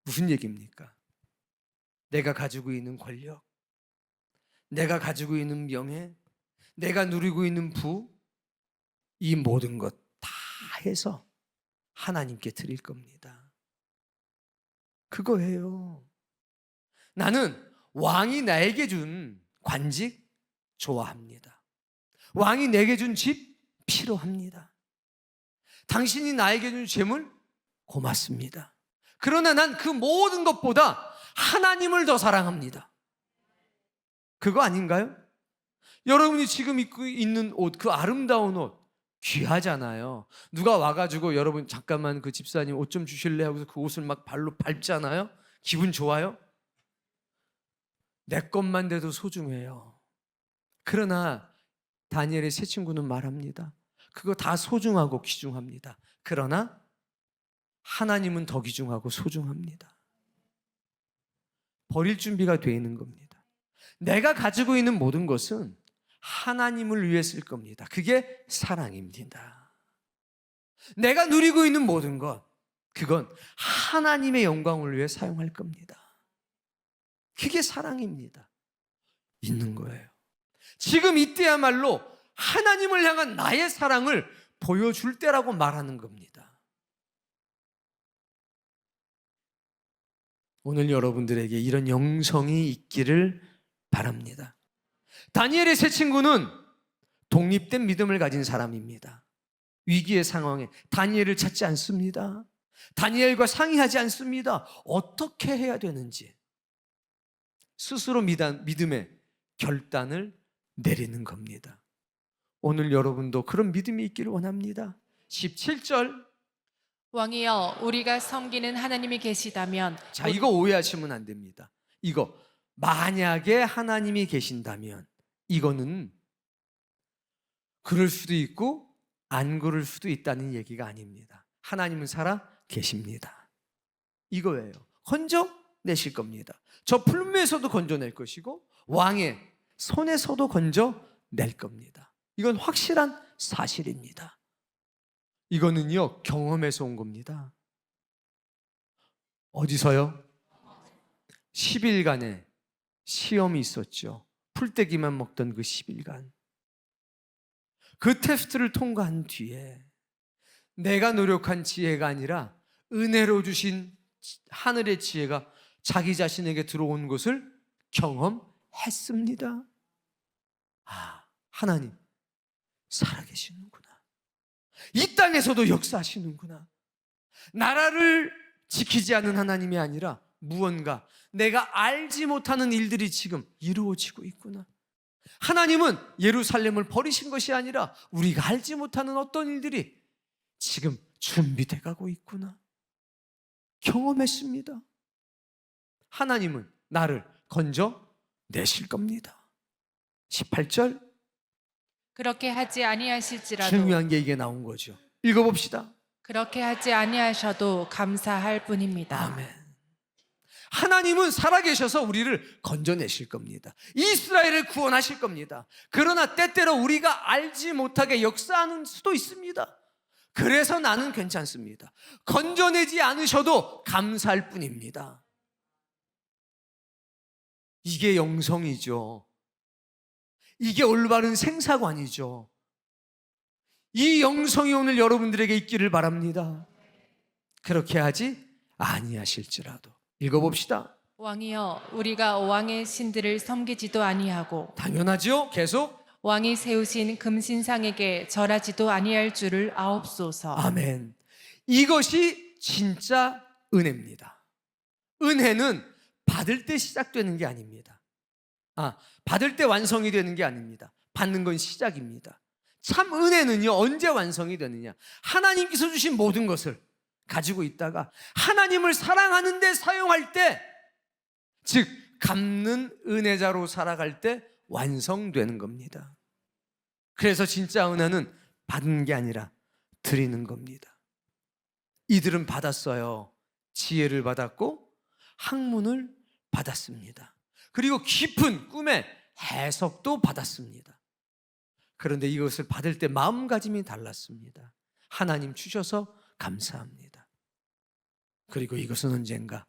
S2: 무슨 얘기입니까? 내가 가지고 있는 권력, 내가 가지고 있는 명예, 내가 누리고 있는 부, 이 모든 것 다 해서 하나님께 드릴 겁니다. 그거예요. 나는 왕이 나에게 준 관직 좋아합니다. 왕이 내게 준 집 필요합니다. 당신이 나에게 준 재물 고맙습니다. 그러나 난 그 모든 것보다 하나님을 더 사랑합니다. 그거 아닌가요? 여러분이 지금 입고 있는 옷, 그 아름다운 옷 귀하잖아요. 누가 와가지고 여러분 잠깐만 그 집사님 옷 좀 주실래 하고서 그 옷을 막 발로 밟잖아요. 기분 좋아요? 내 것만 돼도 소중해요. 그러나 다니엘의 세 친구는 말합니다. 그거 다 소중하고 귀중합니다. 그러나 하나님은 더 귀중하고 소중합니다. 버릴 준비가 되어 있는 겁니다. 내가 가지고 있는 모든 것은 하나님을 위해 쓸 겁니다. 그게 사랑입니다. 내가 누리고 있는 모든 것, 그건 하나님의 영광을 위해 사용할 겁니다. 그게 사랑입니다. 있는 거예요. 지금 이때야말로 하나님을 향한 나의 사랑을 보여줄 때라고 말하는 겁니다. 오늘 여러분들에게 이런 영성이 있기를 바랍니다. 다니엘의 세 친구는 독립된 믿음을 가진 사람입니다. 위기의 상황에 다니엘을 찾지 않습니다. 다니엘과 상의하지 않습니다. 어떻게 해야 되는지 스스로 믿음의 결단을 내리는 겁니다. 오늘 여러분도 그런 믿음이 있기를 원합니다. 17절.
S3: 왕이여, 우리가 섬기는 하나님이 계시다면.
S2: 자, 이거 오해하시면 안 됩니다. 이거 만약에 하나님이 계신다면, 이거는 그럴 수도 있고 안 그럴 수도 있다는 얘기가 아닙니다. 하나님은 살아 계십니다. 이거예요. 건져내실 겁니다. 저 풀무에서도 건져낼 것이고 왕의 손에서도 건져낼 겁니다. 이건 확실한 사실입니다. 이거는요, 경험에서 온 겁니다. 어디서요? 10일간의 시험이 있었죠. 풀떼기만 먹던 그 10일간. 그 테스트를 통과한 뒤에 내가 노력한 지혜가 아니라 은혜로 주신 하늘의 지혜가 자기 자신에게 들어온 것을 경험했습니다. 아, 하나님 살아계시는구나. 이 땅에서도 역사하시는구나. 나라를 지키지 않는 하나님이 아니라 무언가 내가 알지 못하는 일들이 지금 이루어지고 있구나. 하나님은 예루살렘을 버리신 것이 아니라 우리가 알지 못하는 어떤 일들이 지금 준비돼 가고 있구나. 경험했습니다. 하나님은 나를 건져내실 겁니다. 18절.
S3: 그렇게 하지 아니하실지라도.
S2: 중요한 게 이게 나온 거죠. 읽어봅시다.
S3: 그렇게 하지 아니하셔도 감사할 뿐입니다.
S2: 아멘. 하나님은 살아계셔서 우리를 건져내실 겁니다. 이스라엘을 구원하실 겁니다. 그러나 때때로 우리가 알지 못하게 역사하는 수도 있습니다. 그래서 나는 괜찮습니다. 건져내지 않으셔도 감사할 뿐입니다. 이게 영성이죠. 이게 올바른 생사관이죠. 이 영성이 오늘 여러분들에게 있기를 바랍니다. 그렇게 하지 아니하실지라도. 읽어봅시다.
S3: 왕이여, 우리가 왕의 신들을 섬기지도 아니하고
S2: 당연하죠. 계속.
S3: 왕이 세우신 금신상에게 절하지도 아니할 줄을 아옵소서.
S2: 아멘. 이것이 진짜 은혜입니다. 은혜는 받을 때 시작되는 게 아닙니다. 받을 때 완성이 되는 게 아닙니다. 받는 건 시작입니다. 참 은혜는요, 언제 완성이 되느냐? 하나님께서 주신 모든 것을 가지고 있다가 하나님을 사랑하는 데 사용할 때, 즉 갚는 은혜자로 살아갈 때 완성되는 겁니다. 그래서 진짜 은혜는 받는 게 아니라 드리는 겁니다. 이들은 받았어요. 지혜를 받았고 학문을 받았습니다. 그리고 깊은 꿈의 해석도 받았습니다. 그런데 이것을 받을 때 마음가짐이 달랐습니다. 하나님 주셔서 감사합니다. 그리고 이것은 언젠가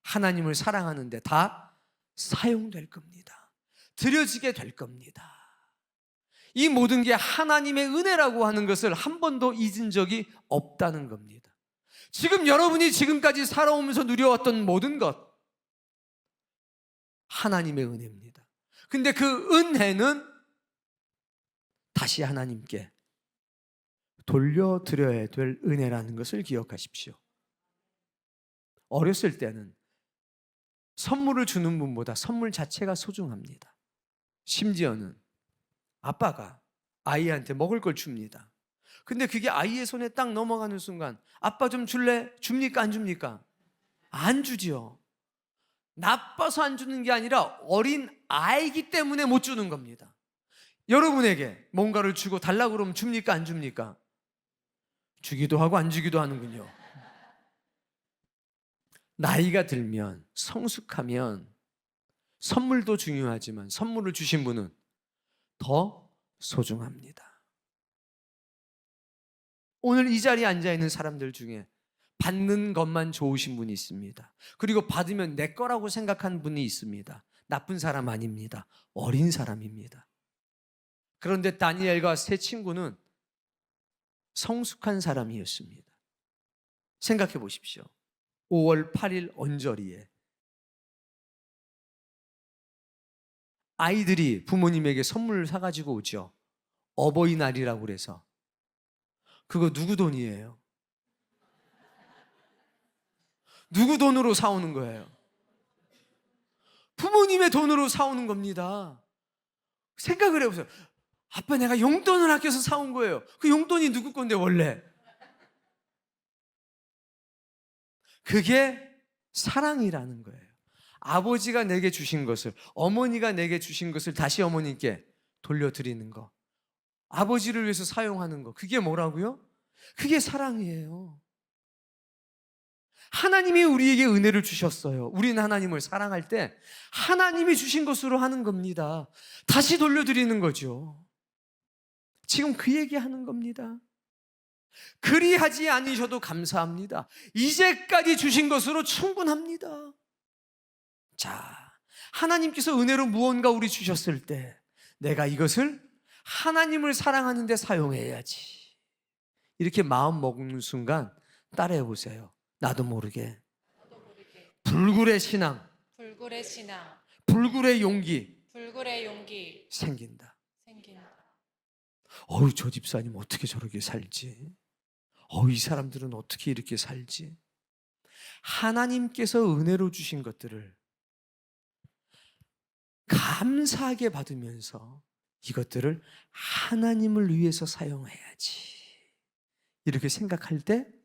S2: 하나님을 사랑하는 데 다 사용될 겁니다. 드려지게 될 겁니다. 이 모든 게 하나님의 은혜라고 하는 것을 한 번도 잊은 적이 없다는 겁니다. 지금 여러분이 지금까지 살아오면서 누려왔던 모든 것, 하나님의 은혜입니다. 근데 그 은혜는 다시 하나님께 돌려드려야 될 은혜라는 것을 기억하십시오. 어렸을 때는 선물을 주는 분보다 선물 자체가 소중합니다. 심지어는 아빠가 아이한테 먹을 걸 줍니다. 근데 그게 아이의 손에 딱 넘어가는 순간 아빠 좀 줄래? 줍니까? 안 줍니까? 안 주지요. 나빠서 안 주는 게 아니라 어린 아이기 때문에 못 주는 겁니다. 여러분에게 뭔가를 주고 달라고 그러면 줍니까? 안 줍니까? 주기도 하고 안 주기도 하는군요. 나이가 들면, 성숙하면 선물도 중요하지만 선물을 주신 분은 더 소중합니다. 오늘 이 자리에 앉아있는 사람들 중에 받는 것만 좋으신 분이 있습니다. 그리고 받으면 내 거라고 생각한 분이 있습니다. 나쁜 사람 아닙니다. 어린 사람입니다. 그런데 다니엘과 세 친구는 성숙한 사람이었습니다. 생각해 보십시오. 5월 8일 언저리에 아이들이 부모님에게 선물을 사가지고 오죠. 어버이날이라고 그래서. 그거 누구 돈이에요? 누구 돈으로 사오는 거예요? 부모님의 돈으로 사오는 겁니다. 생각을 해보세요. 아빠, 내가 용돈을 아껴서 사온 거예요. 그 용돈이 누구 건데 원래? 그게 사랑이라는 거예요. 아버지가 내게 주신 것을, 어머니가 내게 주신 것을 다시 어머니께 돌려드리는 거, 아버지를 위해서 사용하는 거, 그게 뭐라고요? 그게 사랑이에요. 하나님이 우리에게 은혜를 주셨어요. 우리는 하나님을 사랑할 때 하나님이 주신 것으로 하는 겁니다. 다시 돌려드리는 거죠. 지금 그 얘기하는 겁니다. 그리하지 않으셔도 감사합니다. 이제까지 주신 것으로 충분합니다. 자, 하나님께서 은혜로 무언가 우리 주셨을 때 내가 이것을 하나님을 사랑하는 데 사용해야지. 이렇게 마음 먹는 순간 따라해 보세요. 나도 모르게 불굴의 신앙,
S3: 불굴의 신앙,
S2: 불굴의 용기
S3: 불굴의 용기
S2: 생긴다.
S3: 생긴다.
S2: 어우, 저 집사님 어떻게 저렇게 살지? 이 사람들은 어떻게 이렇게 살지? 하나님께서 은혜로 주신 것들을 감사하게 받으면서 이것들을 하나님을 위해서 사용해야지. 이렇게 생각할 때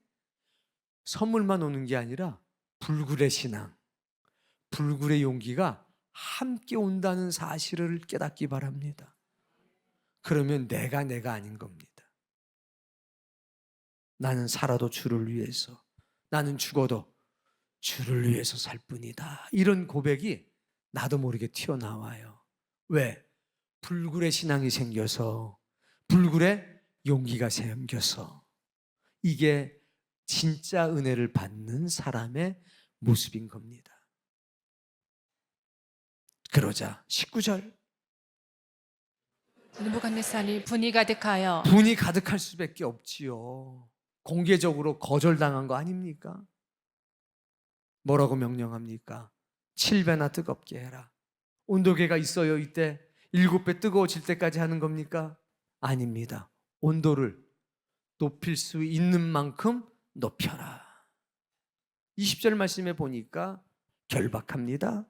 S2: 선물만 오는 게 아니라 불굴의 신앙, 불굴의 용기가 함께 온다는 사실을 깨닫기 바랍니다. 그러면 내가 아닌 겁니다. 나는 살아도 주를 위해서, 나는 죽어도 주를 위해서 살 뿐이다. 이런 고백이 나도 모르게 튀어나와요. 왜? 불굴의 신앙이 생겨서, 불굴의 용기가 생겨서. 이게 진짜 은혜를 받는 사람의 모습인 겁니다. 그러자 19절,
S3: 느부갓네살이 분이 가득하여
S2: 분이 가득할 수밖에 없지요. 공개적으로 거절당한 거 아닙니까? 뭐라고 명령합니까? 7배나 뜨겁게 해라. 온도계가 있어요. 이때 7배 뜨거워질 때까지 하는 겁니까? 아닙니다. 온도를 높일 수 있는 만큼 높여라. 20절 말씀에 보니까 결박합니다.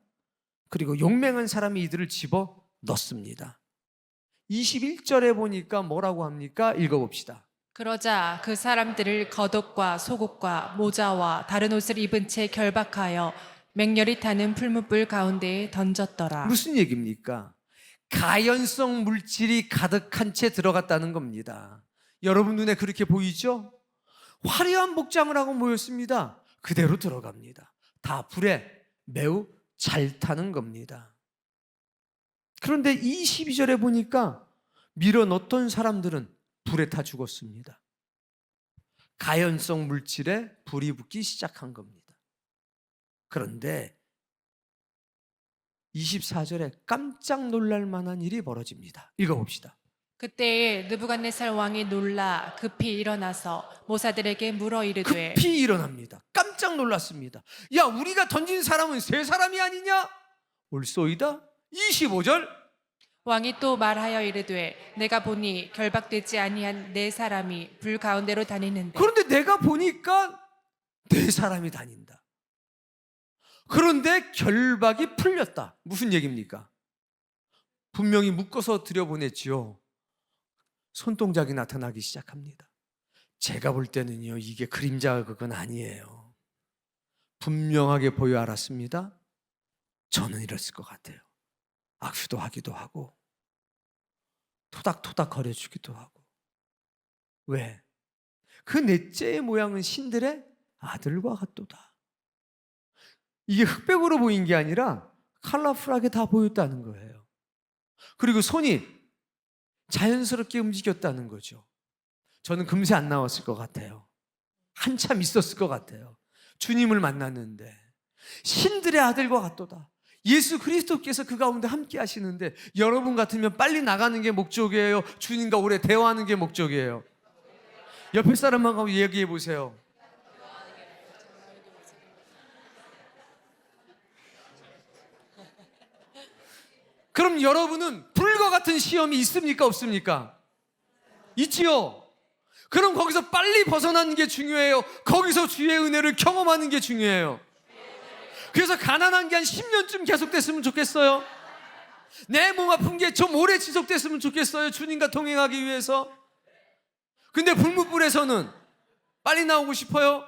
S2: 그리고 용맹한 사람이 이들을 집어 넣습니다. 21절에 보니까 뭐라고 합니까? 읽어봅시다.
S3: 그러자 그 사람들을 겉옷과 속옷과 모자와 다른 옷을 입은 채 결박하여 맹렬히 타는 풀무불 가운데에 던졌더라.
S2: 무슨 얘기입니까? 가연성 물질이 가득한 채 들어갔다는 겁니다. 여러분 눈에 그렇게 보이죠? 화려한 복장을 하고 모였습니다. 그대로 들어갑니다. 다 불에 매우 잘 타는 겁니다. 그런데 22절에 보니까 밀어넣었던 사람들은 불에 타 죽었습니다. 가연성 물질에 불이 붙기 시작한 겁니다. 그런데 24절에 깜짝 놀랄 만한 일이 벌어집니다. 읽어봅시다.
S3: 그때에 느부갓네살 왕이 놀라 급히 일어나서 모사들에게 물어 이르되
S2: 급히 일어납니다. 깜짝 놀랐습니다. 야, 우리가 던진 사람은 세 사람이 아니냐? 올소이다. 25절.
S3: 왕이 또 말하여 이르되 내가 보니 결박되지 아니한 네 사람이 불 가운데로 다니는데
S2: 그런데 내가 보니까 네 사람이 다닌다. 그런데 결박이 풀렸다. 무슨 얘기입니까? 분명히 묶어서 들여보냈지요. 손동작이 나타나기 시작합니다. 제가 볼 때는요, 이게 그림자 그건 아니에요. 분명하게 보여 알았습니다. 저는 이랬을 것 같아요. 악수도 하기도 하고 토닥토닥 거려주기도 하고. 왜? 그 넷째의 모양은 신들의 아들과 같도다. 이게 흑백으로 보인 게 아니라 컬러풀하게 다 보였다는 거예요. 그리고 손이 자연스럽게 움직였다는 거죠. 저는 금세 안 나왔을 것 같아요. 한참 있었을 것 같아요. 주님을 만났는데 신들의 아들과 같도다. 예수 그리스도께서 그 가운데 함께 하시는데 여러분 같으면 빨리 나가는 게 목적이에요? 주님과 오래 대화하는 게 목적이에요? 옆에 사람하고 얘기해 보세요. 그럼 여러분은 불과 같은 시험이 있습니까? 없습니까? 있지요. 그럼 거기서 빨리 벗어나는 게 중요해요? 거기서 주의 은혜를 경험하는 게 중요해요? 그래서 가난한 게 한 10년쯤 계속됐으면 좋겠어요? 내 몸 아픈 게 좀 오래 지속됐으면 좋겠어요? 주님과 동행하기 위해서? 근데 불무불에서는 빨리 나오고 싶어요?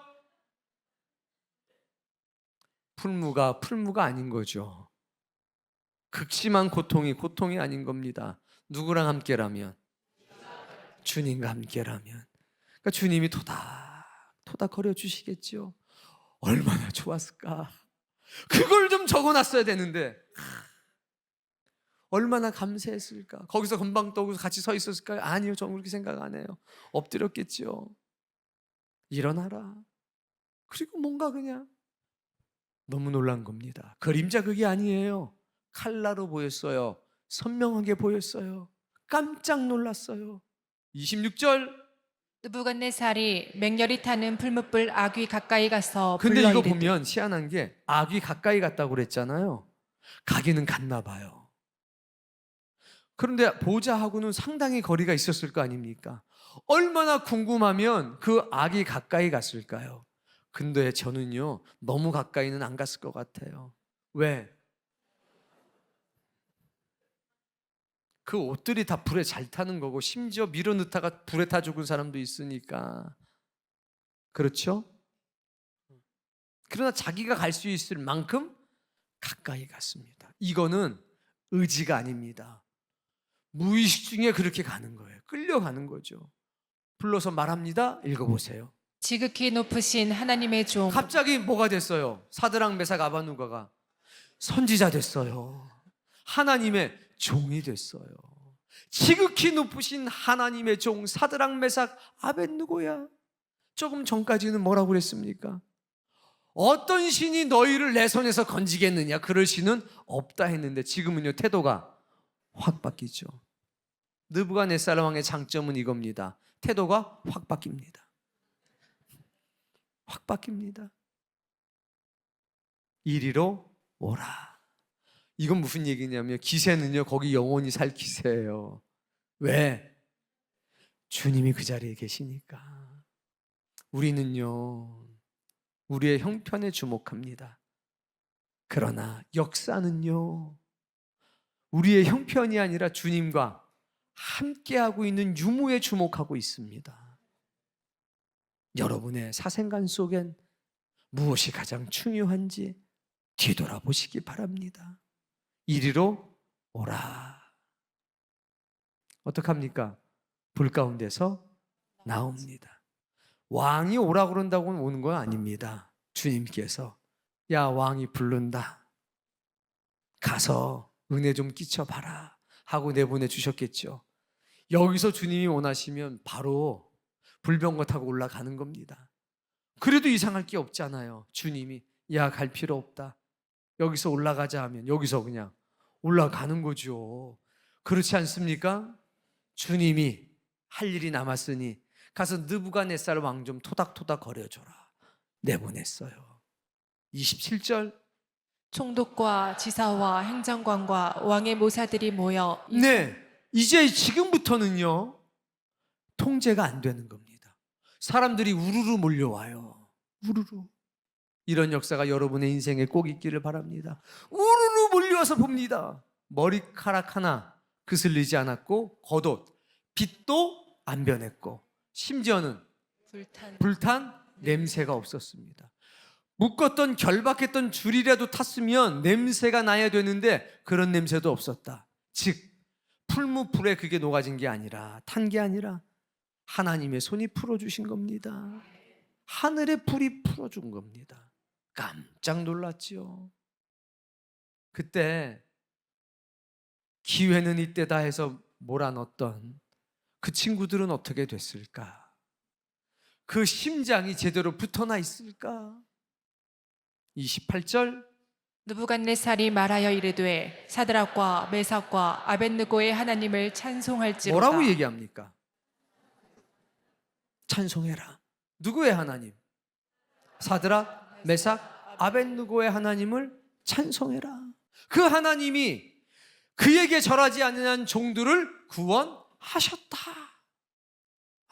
S2: 풀무가 아닌 거죠. 극심한 고통이 아닌 겁니다. 누구랑 함께라면? 주님과 함께라면. 그러니까 주님이 토닥토닥 거려 주시겠죠. 얼마나 좋았을까. 그걸 좀 적어놨어야 되는데 얼마나 감사했을까. 거기서 금방 떠고 같이 서 있었을까요? 아니요, 저는 그렇게 생각 안 해요. 엎드렸겠죠. 일어나라. 그리고 뭔가 그냥 너무 놀란 겁니다. 그림자 그게 아니에요. 칼라로 보였어요. 선명하게 보였어요. 깜짝 놀랐어요. 26절.
S3: 느부갓네살이 맹렬히 타는 풀무불 아귀 가까이 가서
S2: 근데
S3: 불러
S2: 이거
S3: 이르되
S2: 보면 희한한 게 아귀 가까이 갔다고 그랬잖아요. 가기는 갔나 봐요. 그런데 보좌하고는 상당히 거리가 있었을 거 아닙니까? 얼마나 궁금하면 그 아귀 가까이 갔을까요? 근데 저는요, 너무 가까이는 안 갔을 것 같아요. 왜? 그 옷들이 다 불에 잘 타는 거고 심지어 밀어넣다가 불에 타 죽은 사람도 있으니까. 그렇죠? 그러나 자기가 갈 수 있을 만큼 가까이 갔습니다. 이거는 의지가 아닙니다. 무의식 중에 그렇게 가는 거예요. 끌려가는 거죠. 불러서 말합니다. 읽어보세요.
S3: 지극히 높으신 하나님의 종
S2: 갑자기 뭐가 됐어요? 사드락 메삭 아바누가가 선지자 됐어요. 하나님의 종이 됐어요. 지극히 높으신 하나님의 종 사드락 메삭 아벳느고야. 조금 전까지는 뭐라고 그랬습니까? 어떤 신이 너희를 내 손에서 건지겠느냐? 그럴 신은 없다 했는데 지금은요, 태도가 확 바뀌죠. 느부갓네살 왕의 장점은 이겁니다. 태도가 확 바뀝니다. 확 바뀝니다. 이리로 오라. 이건 무슨 얘기냐면 기세는요, 거기 영원히 살 기세예요. 왜? 주님이 그 자리에 계시니까. 우리는요, 우리의 형편에 주목합니다. 그러나 역사는요, 우리의 형편이 아니라 주님과 함께하고 있는 유무에 주목하고 있습니다. 여러분의 사생관 속엔 무엇이 가장 중요한지 뒤돌아보시기 바랍니다. 이리로 오라. 어떡합니까? 불 가운데서 나옵니다. 왕이 오라 그런다고 오는 건 아닙니다. 주님께서 야, 왕이 부른다. 가서 은혜 좀 끼쳐봐라 하고 내보내 주셨겠죠. 여기서 주님이 원하시면 바로 불병거 타고 올라가는 겁니다. 그래도 이상할 게 없잖아요. 주님이 야, 갈 필요 없다. 여기서 올라가자 하면 여기서 그냥 올라가는 거죠. 그렇지 않습니까? 주님이 할 일이 남았으니 가서 느부갓네살 왕 좀 토닥토닥 거려줘라. 내보냈어요. 27절.
S3: 총독과 지사와 행정관과 왕의 모사들이 모여
S2: 네, 이제 지금부터는요 통제가 안 되는 겁니다. 사람들이 우르르 몰려와요. 우르르. 이런 역사가 여러분의 인생에 꼭 있기를 바랍니다. 우르르 몰려와서 봅니다. 머리카락 하나 그슬리지 않았고 겉옷, 빛도 안 변했고 심지어는 불탄 냄새가 없었습니다. 묶었던 결박했던 줄이라도 탔으면 냄새가 나야 되는데 그런 냄새도 없었다. 즉 풀무불에 그게 녹아진 게 아니라 탄 게 아니라 하나님의 손이 풀어주신 겁니다. 하늘의 불이 풀어준 겁니다. 깜짝 놀랐지요. 그때 기회는 이때다 해서 몰아넣었던 그 친구들은 어떻게 됐을까? 그 심장이 제대로 붙어나 있을까? 28절
S3: 느부갓네살이 말하여 이르되 사드락과 메삭과 아벳느고의 하나님을 찬송할지로다.
S2: 뭐라고 얘기합니까? 찬송해라. 누구의 하나님? 사드락, 메삭, 아벳느고의 하나님을 찬송해라. 그 하나님이 그에게 절하지 않는 종들을 구원하셨다.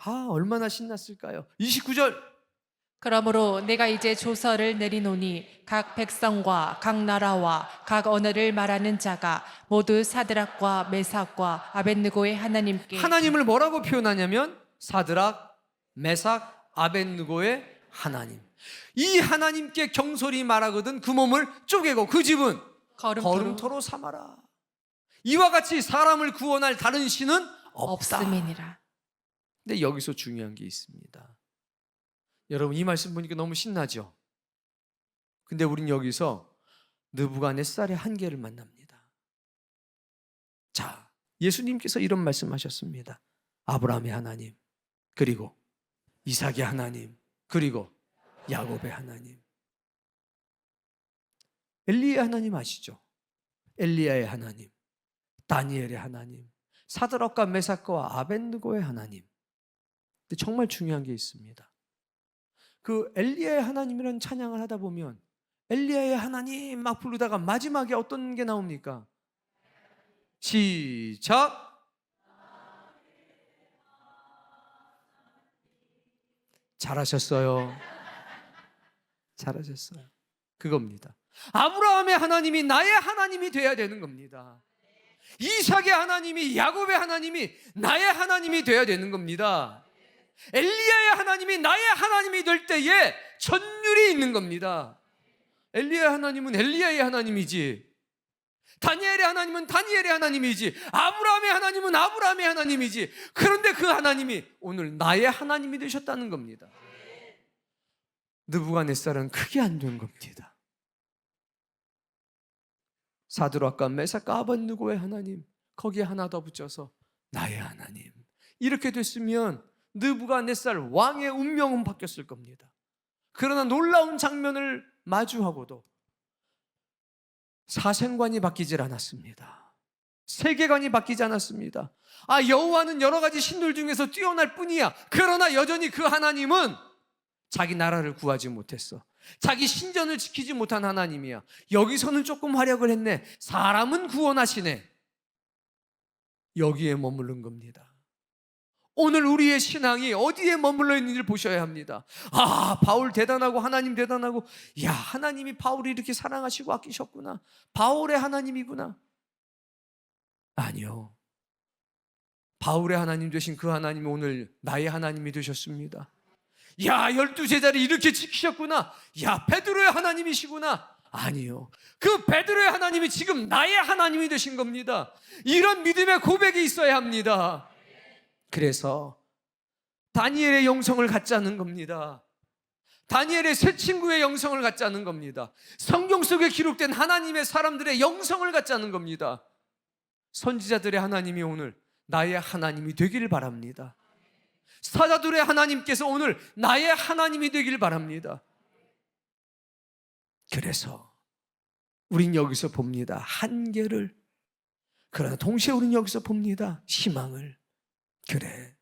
S2: 아, 얼마나 신났을까요? 29절
S3: 그러므로 내가 이제 조서를 내리노니 각 백성과 각 나라와 각 언어를 말하는 자가 모두 사드락과 메삭과 아벳느고의 하나님께
S2: 하나님을 뭐라고 표현하냐면 사드락, 메삭, 아벳느고의 하나님. 이 하나님께 경솔히 말하거든 그 몸을 쪼개고 그 집은 거름토로 삼아라. 이와 같이 사람을 구원할 다른 신은 없다.
S3: 없음이니라.
S2: 근데 여기서 중요한 게 있습니다. 여러분 이 말씀 보니까 너무 신나죠? 근데 우린 여기서 느부갓네살의 한계를 만납니다. 자, 예수님께서 이런 말씀하셨습니다. 아브라함의 하나님, 그리고 이삭의 하나님, 그리고 야곱의 하나님. 엘리의 하나님 아시죠? 엘리야의 하나님, 다니엘의 하나님, 사드락과 메삭과 아벳느고의 하나님. 근데 정말 중요한 게 있습니다. 그 엘리야의 하나님이라는 찬양을 하다 보면 엘리야의 하나님 막 부르다가 마지막에 어떤 게 나옵니까? 시작! 잘하셨어요. 잘하셨어요. 그겁니다. 아브라함의 하나님이 나의 하나님이 돼야 되는 겁니다. 이삭의 하나님이, 야곱의 하나님이 나의 하나님이 돼야 되는 겁니다. 엘리야의 하나님이 나의 하나님이 될 때에 전율이 있는 겁니다. 엘리야의 하나님은 엘리야의 하나님이지, 다니엘의 하나님은 다니엘의 하나님이지, 아브라함의 하나님은 아브라함의 하나님이지. 그런데 그 하나님이 오늘 나의 하나님이 되셨다는 겁니다. 느부갓네살은 크게 안 된 겁니다. 사드락과 메삭과 아벳느고의 하나님, 거기에 하나 더 붙여서 나의 하나님. 이렇게 됐으면 느부갓네살 왕의 운명은 바뀌었을 겁니다. 그러나 놀라운 장면을 마주하고도 사생관이 바뀌질 않았습니다. 세계관이 바뀌지 않았습니다. 아, 여호와는 여러 가지 신들 중에서 뛰어날 뿐이야. 그러나 여전히 그 하나님은 자기 나라를 구하지 못했어. 자기 신전을 지키지 못한 하나님이야. 여기서는 조금 활약을 했네. 사람은 구원하시네. 여기에 머무른 겁니다. 오늘 우리의 신앙이 어디에 머물러 있는지를 보셔야 합니다. 아, 바울 대단하고 하나님 대단하고, 야, 하나님이 바울을 이렇게 사랑하시고 아끼셨구나. 바울의 하나님이구나. 아니요. 바울의 하나님 되신 그 하나님이 오늘 나의 하나님이 되셨습니다. 야, 12제자를 이렇게 지키셨구나. 야, 베드로의 하나님이시구나. 아니요. 그 베드로의 하나님이 지금 나의 하나님이 되신 겁니다. 이런 믿음의 고백이 있어야 합니다. 그래서 다니엘의 영성을 갖자는 겁니다. 다니엘의 새 친구의 영성을 갖자는 겁니다. 성경 속에 기록된 하나님의 사람들의 영성을 갖자는 겁니다. 선지자들의 하나님이 오늘 나의 하나님이 되기를 바랍니다. 사자들의 하나님께서 오늘 나의 하나님이 되기를 바랍니다. 그래서 우린 여기서 봅니다. 한계를. 그러나 동시에 우린 여기서 봅니다. 희망을. 그래,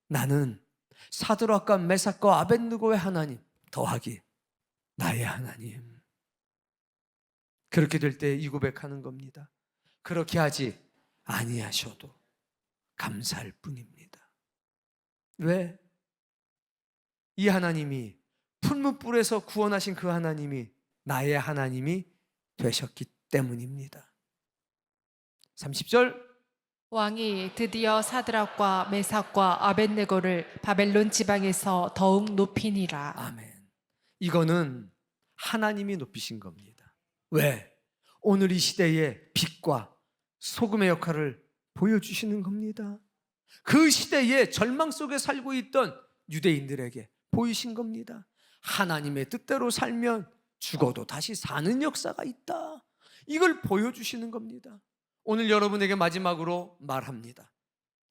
S2: 나는 사드락과 메삭과 아벳느고의 하나님 더하기 나의 하나님. 그렇게 될 때 이 고백하는 겁니다. 그렇게 하지 아니하셔도 감사할 뿐입니다. 왜? 이 하나님이 풀무불에서 구원하신 그 하나님이 나의 하나님이 되셨기 때문입니다. 30절,
S3: 왕이 드디어 사드락과 메삭과 아벳네고를 바벨론 지방에서 더욱 높이니라.
S2: 아멘. 이거는 하나님이 높이신 겁니다. 왜? 오늘 이 시대에 빛과 소금의 역할을 보여주시는 겁니다. 그 시대에 절망 속에 살고 있던 유대인들에게 보이신 겁니다. 하나님의 뜻대로 살면 죽어도 다시 사는 역사가 있다. 이걸 보여주시는 겁니다. 오늘 여러분에게 마지막으로 말합니다.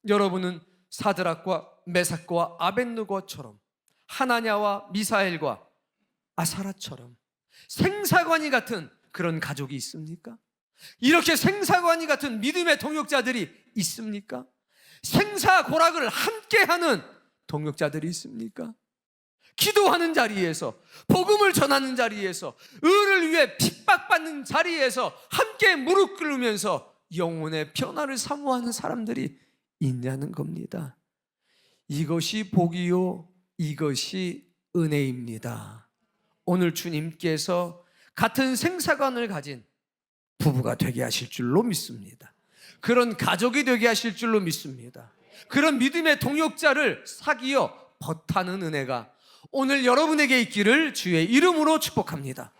S2: 여러분은 사드락과 메삭과 아벳느고처럼 하나냐와 미사엘과 아사라처럼 생사관이 같은 그런 가족이 있습니까? 이렇게 생사관이 같은 믿음의 동역자들이 있습니까? 생사고락을 함께하는 동역자들이 있습니까? 기도하는 자리에서, 복음을 전하는 자리에서, 의를 위해 핍박받는 자리에서 함께 무릎 꿇으면서 영혼의 변화를 사모하는 사람들이 있냐는 겁니다. 이것이 복이요, 이것이 은혜입니다. 오늘 주님께서 같은 생사관을 가진 부부가 되게 하실 줄로 믿습니다. 그런 가족이 되게 하실 줄로 믿습니다. 그런 믿음의 동역자를 사귀어 벗하는 은혜가 오늘 여러분에게 있기를 주의 이름으로 축복합니다.